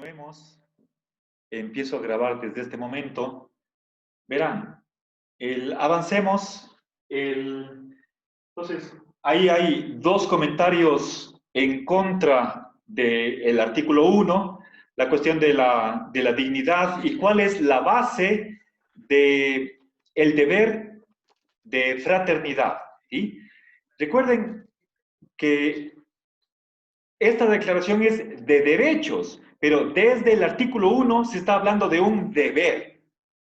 Vemos, empiezo a grabar desde este momento. Verán, avancemos. Entonces, ahí hay dos comentarios en contra del artículo 1, la cuestión de la dignidad y cuál es la base del deber de fraternidad. ¿Sí? Recuerden que esta declaración es de derechos, pero desde el artículo 1 se está hablando de un deber.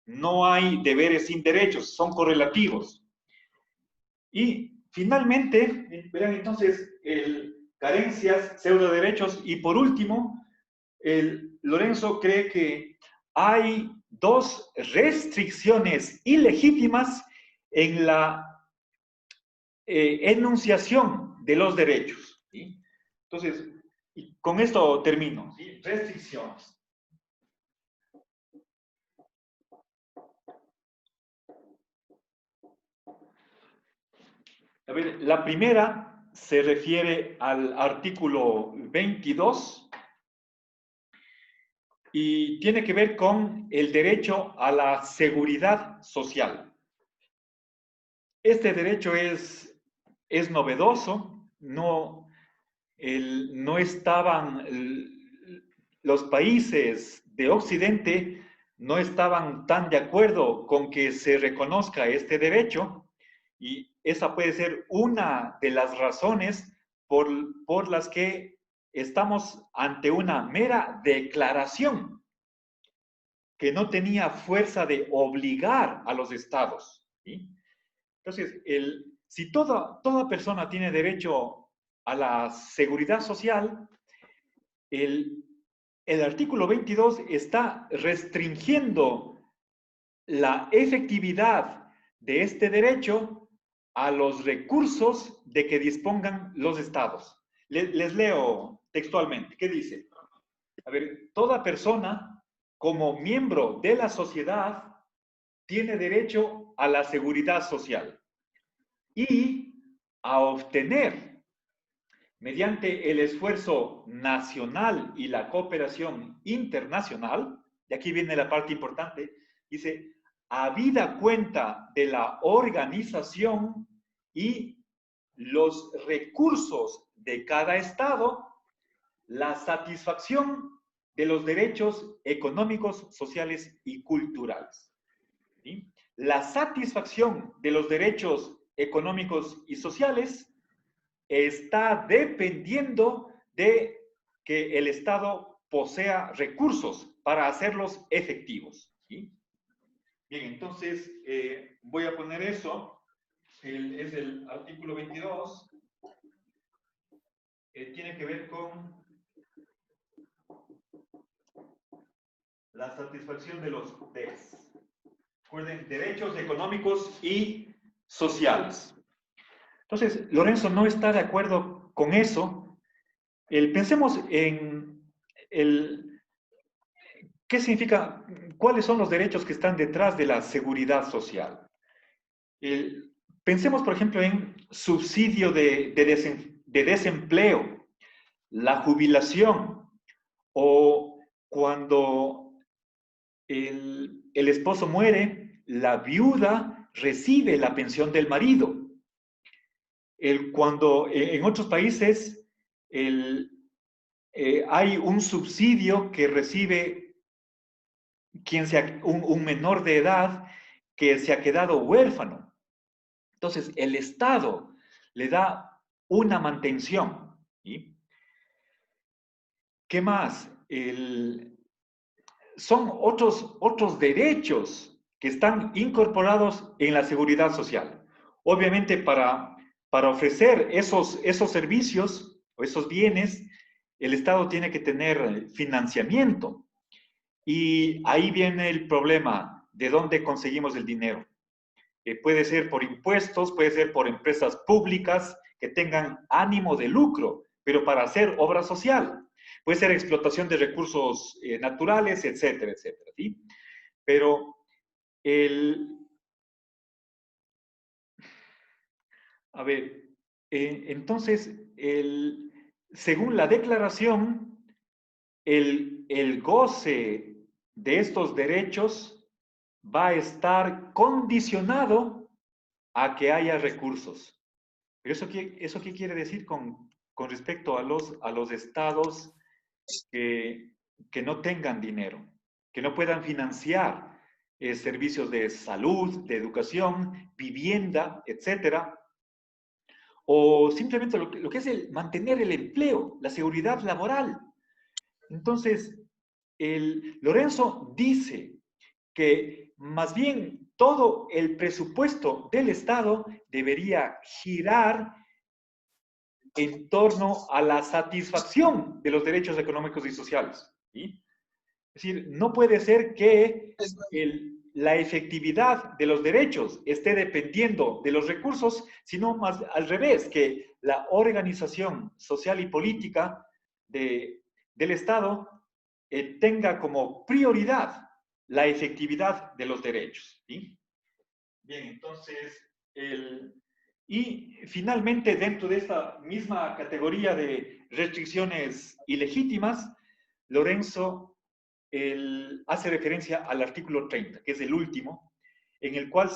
No hay deberes sin derechos, son correlativos. Y finalmente, verán entonces, carencias, pseudo derechos, y por último, Lorenzo cree que hay dos restricciones ilegítimas en la enunciación de los derechos. ¿Sí? Entonces, y con esto termino. ¿Sí? Restricciones. A ver, la primera se refiere al artículo 22 y tiene que ver con el derecho a la seguridad social. Este derecho es novedoso, no estaban los países de Occidente no estaban tan de acuerdo con que se reconozca este derecho y esa puede ser una de las razones por las que estamos ante una mera declaración que no tenía fuerza de obligar a los estados. ¿Sí? Entonces, si toda persona tiene derecho a la seguridad social, el artículo 22 está restringiendo la efectividad de este derecho a los recursos de que dispongan los estados. Les leo textualmente. ¿Qué dice? A ver, toda persona como miembro de la sociedad tiene derecho a la seguridad social y a obtener mediante el esfuerzo nacional y la cooperación internacional, y aquí viene la parte importante, dice, habida cuenta de la organización y los recursos de cada Estado, la satisfacción de los derechos económicos, sociales y culturales. ¿Sí? La satisfacción de los derechos económicos y sociales está dependiendo de que el Estado posea recursos para hacerlos efectivos. ¿Sí? Bien, entonces voy a poner eso. Es el artículo 22. Tiene que ver con la satisfacción de los DES. Recuerden, derechos económicos y sociales. Entonces, Lorenzo no está de acuerdo con eso. Pensemos en ¿qué significa? ¿Cuáles son los derechos que están detrás de la seguridad social? Pensemos, por ejemplo, en subsidio de desempleo, la jubilación, o cuando el esposo muere, la viuda recibe la pensión del marido. Cuando en otros países hay un subsidio que recibe un menor de edad que se ha quedado huérfano. Entonces, el Estado le da una mantención. ¿Sí? ¿Qué más? Son otros derechos que están incorporados en la seguridad social. Obviamente, para ofrecer esos servicios o esos bienes, el Estado tiene que tener financiamiento. Y ahí viene el problema, ¿de dónde conseguimos el dinero? Puede ser por impuestos, puede ser por empresas públicas que tengan ánimo de lucro, pero para hacer obra social. Puede ser explotación de recursos naturales, etcétera, etcétera. ¿Sí? Pero a ver, entonces, según la declaración, el goce de estos derechos va a estar condicionado a que haya recursos. Pero ¿eso qué quiere decir con respecto a los estados que no tengan dinero, que no puedan financiar servicios de salud, de educación, vivienda, etcétera? O simplemente lo que es mantener el empleo, la seguridad laboral. Entonces, Lorenzo dice que más bien todo el presupuesto del Estado debería girar en torno a la satisfacción de los derechos económicos y sociales. ¿Sí? Es decir, no puede ser que la efectividad de los derechos esté dependiendo de los recursos, sino más al revés, que la organización social y política del Estado tenga como prioridad la efectividad de los derechos. ¿Sí? Bien, entonces, y finalmente, dentro de esta misma categoría de restricciones ilegítimas, Lorenzo hace referencia al artículo 30, que es el último, en el cual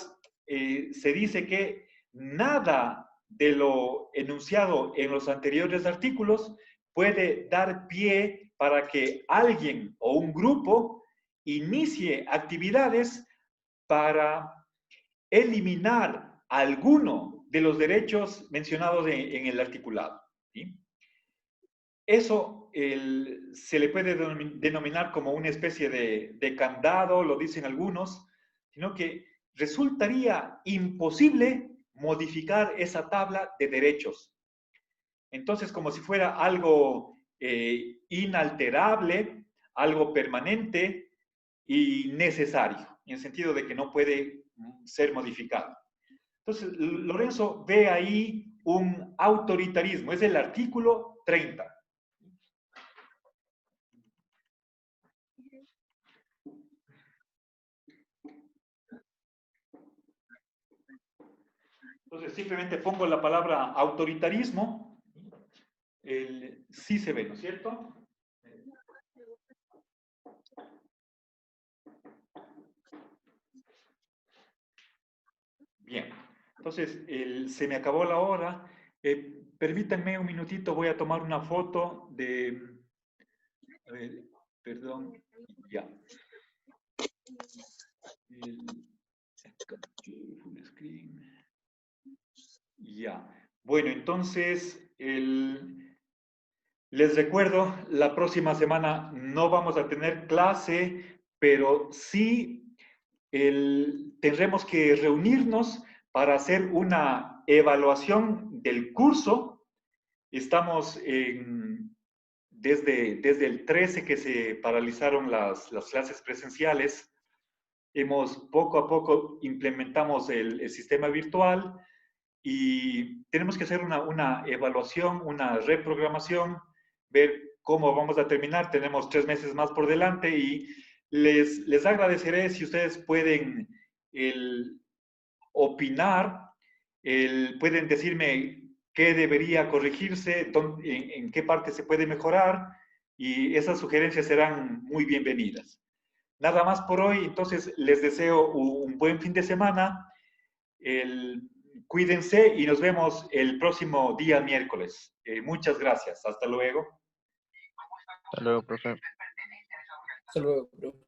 se dice que nada de lo enunciado en los anteriores artículos puede dar pie para que alguien o un grupo inicie actividades para eliminar alguno de los derechos mencionados en el articulado. ¿Sí? Eso se le puede denominar como una especie de candado, lo dicen algunos, sino que resultaría imposible modificar esa tabla de derechos. Entonces, como si fuera algo inalterable, algo permanente y necesario, en el sentido de que no puede ser modificado. Entonces, Lorenzo ve ahí un autoritarismo, es el artículo 30. Entonces, simplemente pongo la palabra autoritarismo, sí se ve, ¿no es cierto? Bien, entonces, se me acabó la hora. Permítanme un minutito, voy a tomar una foto de... A ver, perdón, ya. Full screen. Ya. Bueno, entonces, les recuerdo, la próxima semana no vamos a tener clase, pero sí tendremos que reunirnos para hacer una evaluación del curso. Estamos desde el 13 que se paralizaron las clases presenciales. Poco a poco implementamos el sistema virtual y tenemos que hacer una evaluación, una reprogramación, ver cómo vamos a terminar. Tenemos 3 meses más por delante y les agradeceré si ustedes pueden opinar, pueden decirme qué debería corregirse, en qué parte se puede mejorar y esas sugerencias serán muy bienvenidas. Nada más por hoy, entonces les deseo un buen fin de semana. Cuídense y nos vemos el próximo día miércoles. Muchas gracias. Hasta luego. Hasta luego, profe. Hasta luego, profe.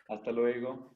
Hasta luego.